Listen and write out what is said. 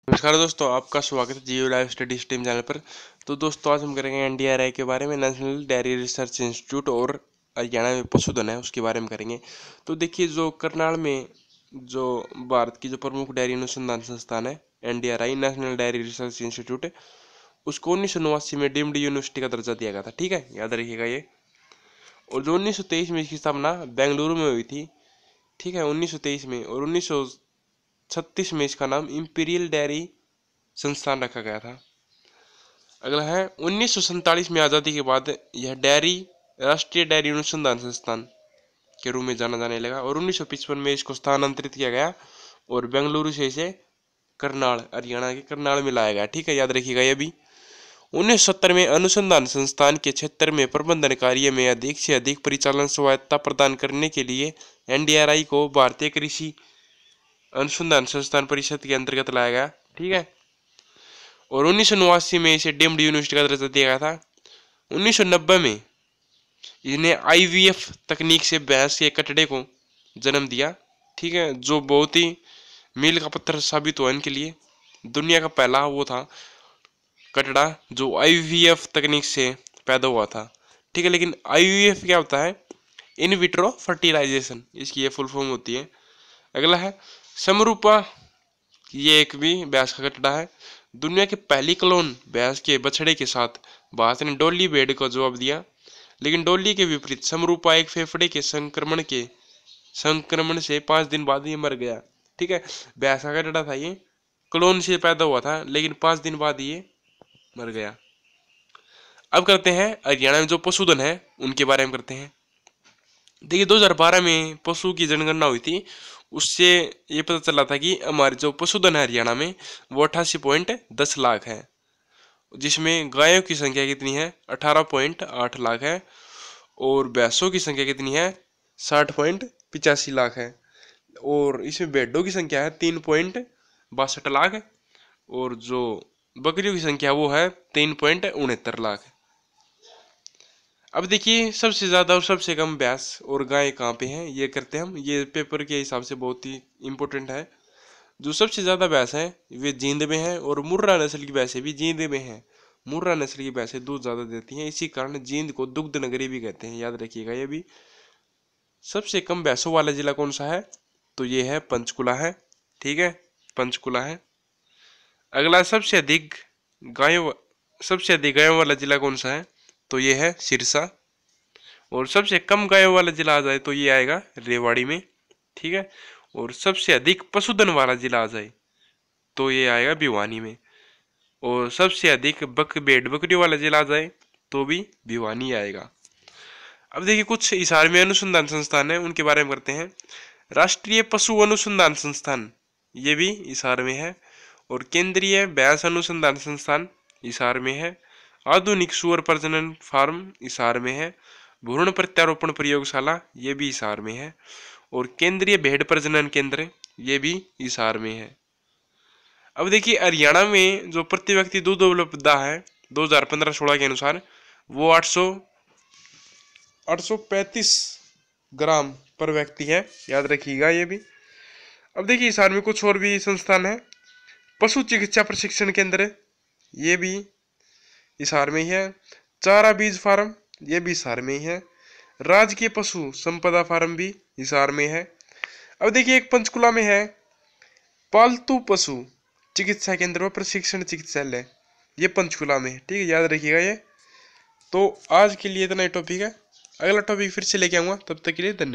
नमस्कार दोस्तों, आपका स्वागत है जियो लाइव स्टडी स्ट्रीम चैनल पर। तो दोस्तों, आज हम करेंगे एनडीआरआई के बारे में, नेशनल डेयरी रिसर्च इंस्टीट्यूट, और हरियाणा में पशुधन है उसके बारे में करेंगे। तो देखिए, जो करनाल में जो भारत की जो प्रमुख डेयरी अनुसंधान संस्थान है NDRI, national dairy research institute, उसको 1989 में डीम्ड यूनिवर्सिटी का दर्जा दिया गया था। ठीक है, याद रखिएगा ये। और जो 1923 में इसकी स्थापना बेंगलुरु में हुई थी। ठीक है, 1923 में। और 1936 में इसका नाम इंपीरियल डेयरी संस्थान रखा गया था। अगला है 1947 में आज़ादी के बाद यह डेयरी राष्ट्रीय डेयरी अनुसंधान संस्थान के रूप में जाना जाने लगा। और 1955 में इसको स्थानांतरित किया गया और बेंगलुरु से इसे करनाल, हरियाणा के करनाल में लाया गया। ठीक है, याद रखिएगा ये भी। 1970 में अनुसंधान संस्थान के क्षेत्र में प्रबंधन कार्य में अधिक से अधिक परिचालन स्वायत्तता प्रदान करने के लिए एनडीआरआई को भारतीय कृषि अनुसंधान संस्थान परिषद के अंतर्गत लाया गया। ठीक है। और 1989 में इसे डीम्ड यूनिवर्सिटी का दर्जा दिया गया था। 1990 में इसने आईवीएफ तकनीक से भैंस के कटड़े को जन्म दिया। ठीक है, जो बहुत ही मील का पत्थर साबित हुआ इनके लिए। दुनिया का पहला वो था कटड़ा जो आईवीएफ तकनीक से पैदा हुआ था। ठीक है, लेकिन आईवीएफ क्या होता है? इन विट्रो फर्टिलाइजेशन, इसकी ये फुल फॉर्म होती है। अगला है समरूपा, ये एक भी भैंस का कटड़ा है। दुनिया की पहली क्लोन भैंस के बछड़े के साथ भारत ने डॉली बेड का जवाब दिया, लेकिन डॉली के विपरीत समरूपा एक फेफड़े के संक्रमण से 5 दिन बाद ये मर गया। ठीक है, भैंस का कटड़ा था, ये क्लोन से पैदा हुआ था, लेकिन 5 दिन बाद ये मर गया। अब करते हैं हरियाणा में जो पशुधन है उनके बारे में करते हैं। देखिए, 2012 में पशु की जनगणना हुई थी। उससे ये पता चला था कि हमारे जो पशुधन है हरियाणा में वो 88.10 लाख है, जिसमें गायों की संख्या कितनी है? 18.8 लाख है। और भैंसों की संख्या कितनी है? 60.85 लाख है। और इसमें भेड़ों की संख्या है 3.62 लाख है। और जो बकरियों की संख्या वो है 3.69 लाख है। अब देखिए, सबसे ज़्यादा और सबसे कम भैंस और गाय कहाँ पे हैं, ये करते हैं हम। ये पेपर के हिसाब से बहुत ही इम्पोर्टेंट है। जो सबसे ज़्यादा भैंस हैं वे जींद में हैं, और मुर्रा नस्ल की भैंसें भी जींद में हैं। मुर्रा नस्ल की भैंसें दूध ज़्यादा देती हैं, इसी कारण जींद को दुग्ध नगरी भी कहते हैं, याद रखिएगा ये भी। सबसे कम भैंसों वाला जिला कौन सा है? तो ये है पंचकुला है। ठीक है, पंचकुला है। अगला सबसे अधिक गायों वाला जिला कौन सा है? तो ये है सिरसा। और सबसे कम गायों वाला जिला आ जाए तो ये आएगा रेवाड़ी में। ठीक है। और सबसे अधिक पशुधन वाला जिला आ जाए तो ये आएगा भिवानी में। और सबसे अधिक भेड़ बकरी वाला जिला आ जाए तो भी भिवानी आएगा। अब देखिए, कुछ हिसार में अनुसंधान संस्थान है उनके बारे में करते हैं। राष्ट्रीय पशु अनुसंधान संस्थान, ये भी हिसार में है। और केंद्रीय भैंस अनुसंधान संस्थान हिसार में है। आधुनिक सूअर प्रजनन फार्म हिसार में है। भ्रूण प्रत्यारोपण प्रयोगशाला, ये भी हिसार में है। और केंद्रीय भेड़ प्रजनन केंद्र, ये भी हिसार में है। अब देखिए, हरियाणा में जो प्रति व्यक्ति दूध उपलब्धता है 2015-16 के अनुसार वो 835 ग्राम पर व्यक्ति है, याद रखिएगा ये भी। अब देखिए, हिसार में कुछ और भी संस्थान है। पशु चिकित्सा प्रशिक्षण केंद्र, ये भी हिसार में ही है। चारा बीज फार्म, ये भी हिसार में ही है। राजकीय पशु संपदा फार्म भी हिसार में है। अब देखिए, एक पंचकुला में है पालतू पशु चिकित्सा केंद्र व प्रशिक्षण चिकित्सालय, ये पंचकुला में है। ठीक है, याद रखिएगा ये। तो आज के लिए इतना ही टॉपिक है। अगला टॉपिक फिर से लेके आऊंगा, तब तक के लिए धन्यवाद।